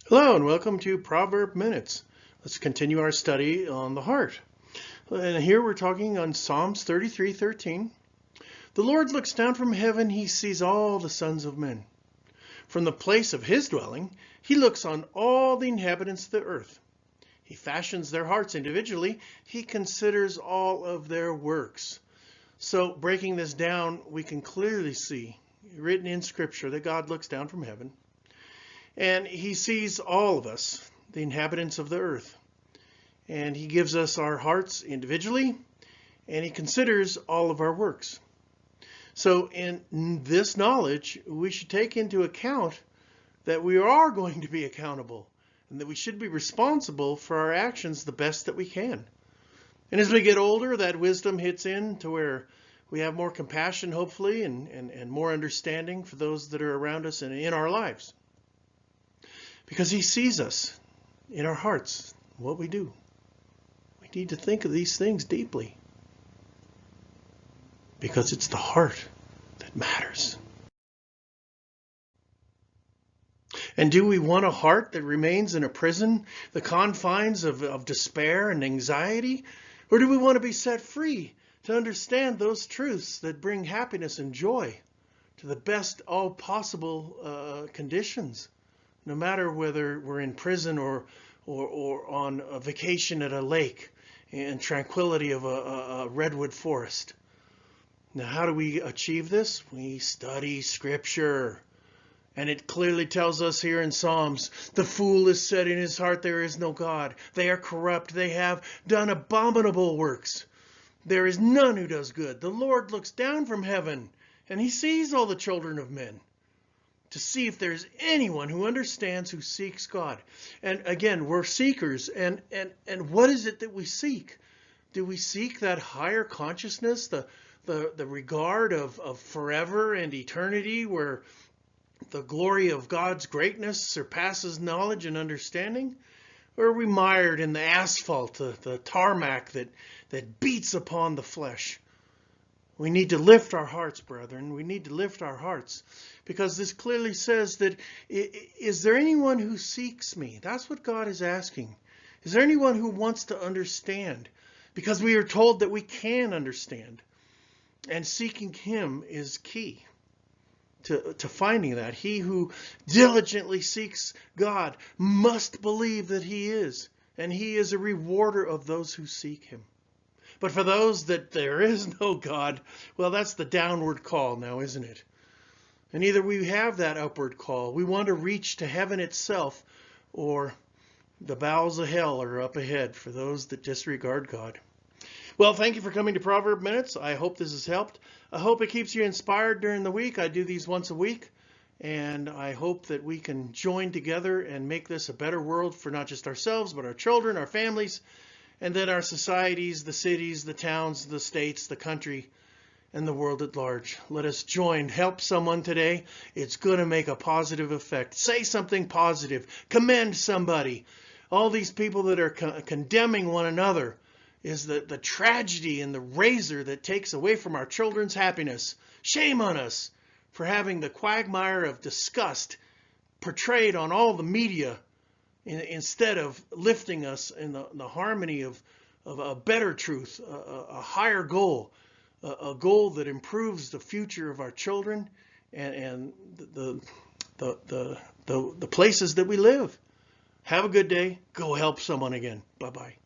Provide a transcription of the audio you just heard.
Hello and welcome to Proverb Minutes. Let's continue our study on the heart. And here we're talking on Psalms 33:13. The Lord looks down from heaven, he sees all the sons of men. From the place of his dwelling, he looks on all the inhabitants of the earth. He fashions their hearts individually, he considers all of their works. So breaking this down, we can clearly see, written in Scripture, that God looks down from heaven. And he sees all of us, the inhabitants of the earth. And he gives us our hearts individually, and he considers all of our works. So in this knowledge, we should take into account that we are going to be accountable, and that we should be responsible for our actions the best that we can. And as we get older, that wisdom hits in to where we have more compassion, hopefully, and more understanding for those that are around us and in our lives. Because he sees us in our hearts, what we do. We need to think of these things deeply. Because it's the heart that matters. And do we want a heart that remains in a prison, the confines of despair and anxiety? Or do we want to be set free to understand those truths that bring happiness and joy to the best all possible conditions? No matter whether we're in prison or on a vacation at a lake in tranquility of a redwood forest. Now, how do we achieve this? We study Scripture. And it clearly tells us here in Psalms, the fool has said in his heart, there is no God. They are corrupt. They have done abominable works. There is none who does good. The Lord looks down from heaven, and he sees all the children of men, to see if there's anyone who understands, who seeks God. And again, we're seekers. And what is it that we seek? Do we seek that higher consciousness, the regard of forever and eternity, where the glory of God's greatness surpasses knowledge and understanding? Or are we mired in the asphalt, the tarmac that beats upon the flesh? We need to lift our hearts, brethren. We need to lift our hearts, because this clearly says that, is there anyone who seeks me? That's what God is asking. Is there anyone who wants to understand? Because we are told that we can understand. And seeking him is key to finding that. He who diligently seeks God must believe that he is. And he is a rewarder of those who seek him. But for those that there is no God, well, that's the downward call now, isn't it? And either we have that upward call, we want to reach to heaven itself, or the bowels of hell are up ahead for those that disregard God. Well, thank you for coming to Proverb Minutes. I hope this has helped. I hope it keeps you inspired during the week. I do these once a week, and I hope that we can join together and make this a better world for not just ourselves, but our children, our families, and then our societies, the cities, the towns, the states, the country, and the world at large. Let us join. Help someone today. It's going to make a positive effect. Say something positive. Commend somebody. All these people that are condemning one another is the tragedy and the razor that takes away from our children's happiness. Shame on us for having the quagmire of disgust portrayed on all the media, instead of lifting us in the harmony of a better truth, a higher goal, a goal that improves the future of our children and the places that we live. Have a good day. Go help someone again. Bye-bye.